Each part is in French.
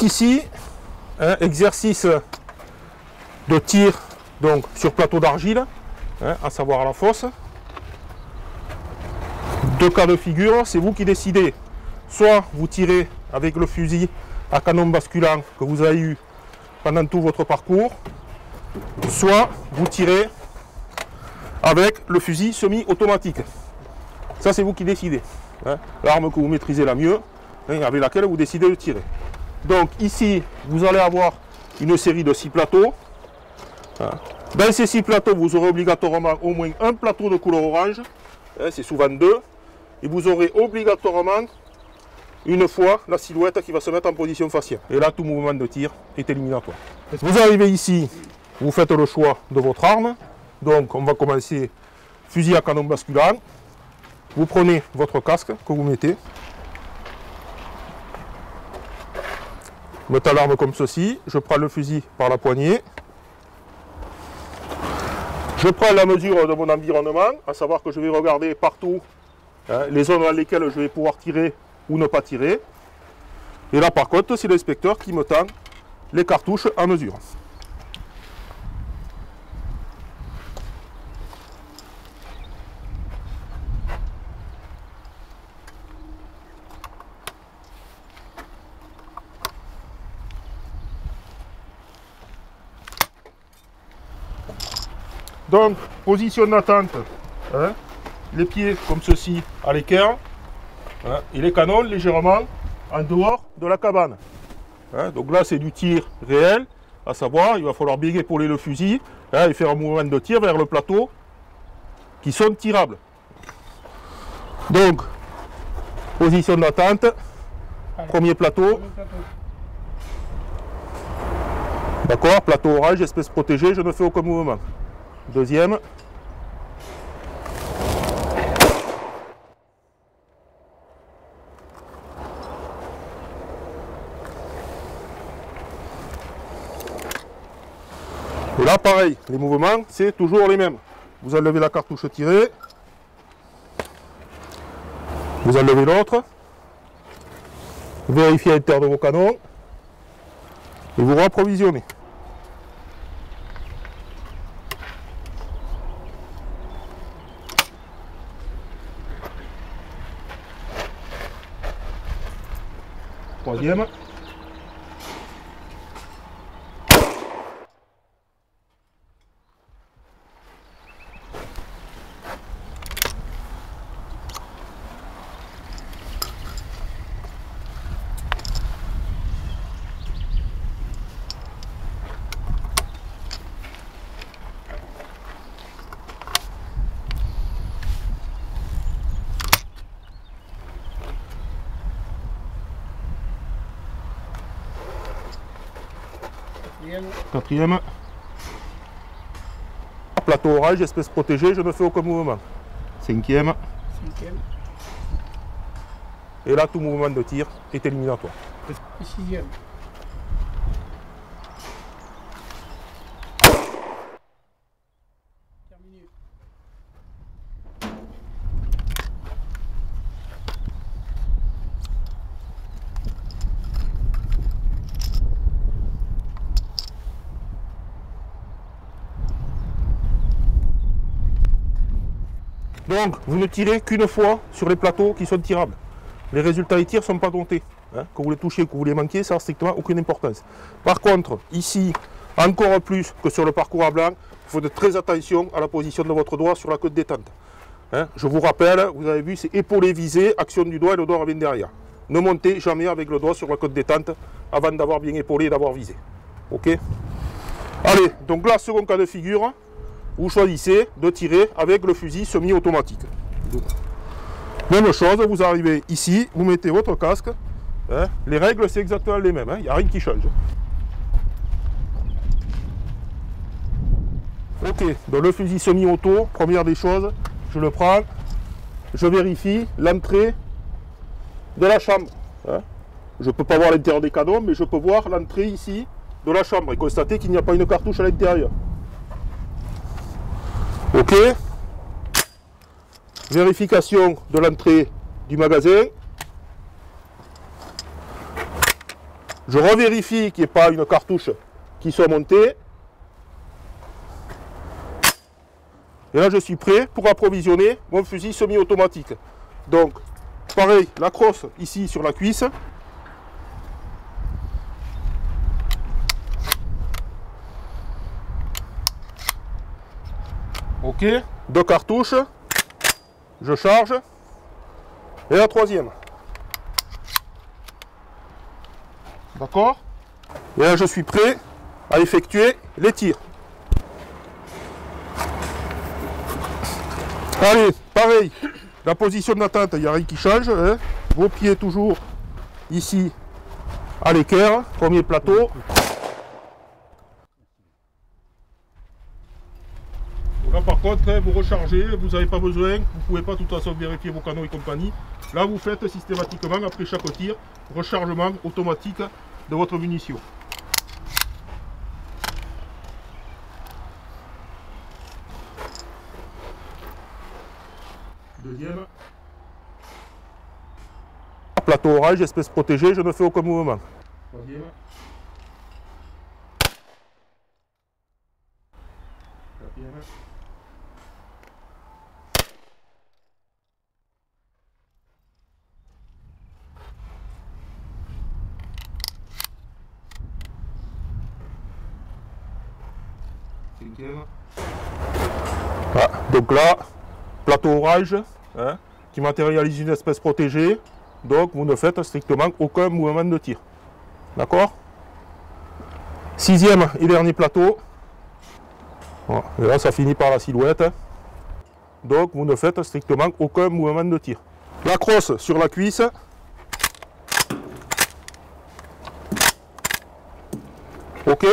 ici, exercice de tir donc, sur plateau d'argile, à savoir à la fosse. Deux cas de figure, c'est vous qui décidez. Soit vous tirez avec le fusil à canon basculant que vous avez eu pendant tout votre parcours, soit vous tirez avec le fusil semi-automatique. Ça, c'est vous qui décidez. L'arme que vous maîtrisez la mieux, avec laquelle vous décidez de tirer. Donc ici, vous allez avoir une série de 6 plateaux. Dans ces 6 plateaux, vous aurez obligatoirement au moins un plateau de couleur orange. C'est souvent 2. Et vous aurez obligatoirement une fois la silhouette qui va se mettre en position faciale. Et là, tout mouvement de tir est éliminatoire. Vous arrivez ici, vous faites le choix de votre arme. Donc on va commencer fusil à canon basculant. Vous prenez votre casque que vous mettez. Mettez l'arme comme ceci. Je prends le fusil par la poignée. Je prends la mesure de mon environnement, à savoir que je vais regarder partout les zones dans lesquelles je vais pouvoir tirer ou ne pas tirer. Et là par contre, c'est l'inspecteur qui me tend les cartouches à mesure. Donc, position d'attente, les pieds comme ceci à l'équerre, et les canons légèrement en dehors de la cabane. Donc là, c'est du tir réel, à savoir, il va falloir bien épauler le fusil et faire un mouvement de tir vers le plateau qui sont tirables. Donc, position d'attente, premier plateau. D'accord, plateau orange, espèce protégée, je ne fais aucun mouvement. Deuxième. Et là, pareil, les mouvements, c'est toujours les mêmes. Vous enlevez la cartouche tirée. Vous enlevez l'autre. Vérifiez l'intérieur de vos canons. Et vous rapprovisionnez. Troisième. Quatrième. Plateau orange, espèce protégée, je ne fais aucun mouvement. Cinquième. Et là, tout mouvement de tir est éliminatoire. Sixième. Terminé. Donc, vous ne tirez qu'une fois sur les plateaux qui sont tirables. Les résultats des tirs ne sont pas comptés. Que vous les touchiez ou que vous les manquiez, ça n'a strictement aucune importance. Par contre, ici, encore plus que sur le parcours à blanc, il faut de très attention à la position de votre doigt sur la queue de détente. Je vous rappelle, vous avez vu, c'est épaulé, visé, action du doigt et le doigt revient derrière. Ne montez jamais avec le doigt sur la queue de détente avant d'avoir bien épaulé et d'avoir visé. Ok? Allez, donc là, second cas de figure, vous choisissez de tirer avec le fusil semi-automatique. Même chose, vous arrivez ici, vous mettez votre casque. Les règles, c'est exactement les mêmes, il n'y a rien qui change. Ok, donc le fusil semi-auto, première des choses, je le prends, je vérifie l'entrée de la chambre. Je ne peux pas voir l'intérieur des canons, mais je peux voir l'entrée ici de la chambre et constater qu'il n'y a pas une cartouche à l'intérieur. Ok. Vérification de l'entrée du magasin. Je revérifie qu'il n'y ait pas une cartouche qui soit montée. Et là, je suis prêt pour approvisionner mon fusil semi-automatique. Donc, pareil, la crosse ici sur la cuisse. Ok, 2 cartouches. Je charge. Et la troisième. D'accord? Et là, je suis prêt à effectuer les tirs. Allez, pareil, la position d'attente, il n'y a rien qui change. Hein. Vos pieds toujours ici à l'équerre, premier plateau. Là par contre, hein, vous rechargez, vous n'avez pas besoin, vous ne pouvez pas de toute façon vérifier vos canons et compagnie. Là vous faites systématiquement, après chaque tir, rechargement automatique de votre munition. Deuxième. Plateau orange, espèce protégée, je ne fais aucun mouvement. Troisième. Quatrième. Cinquième. Voilà. Donc là, plateau orange, hein, qui matérialise une espèce protégée, donc vous ne faites strictement aucun mouvement de tir. D'accord? Sixième et dernier plateau. Voilà. Et là, ça finit par la silhouette. Donc vous ne faites strictement aucun mouvement de tir. La crosse sur la cuisse. Ok.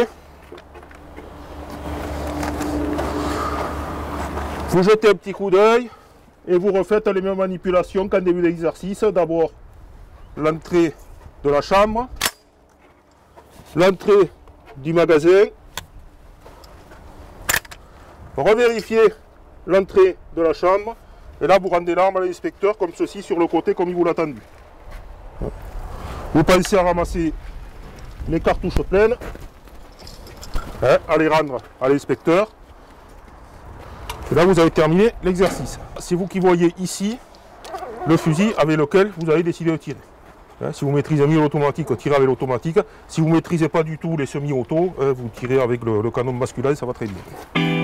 Vous jetez un petit coup d'œil et vous refaites les mêmes manipulations qu'en début d'exercice. D'abord l'entrée de la chambre, l'entrée du magasin, revérifiez l'entrée de la chambre et là vous rendez l'arme à l'inspecteur comme ceci sur le côté comme il vous l'a tendu. Vous pensez à ramasser les cartouches pleines, hein, à les rendre à l'inspecteur. Et là vous avez terminé l'exercice. C'est vous qui voyez ici le fusil avec lequel vous avez décidé de tirer. Hein, si vous maîtrisez mieux l'automatique, tirez avec l'automatique. Si vous ne maîtrisez pas du tout les semi-auto, vous tirez avec le canon masculin, ça va très bien.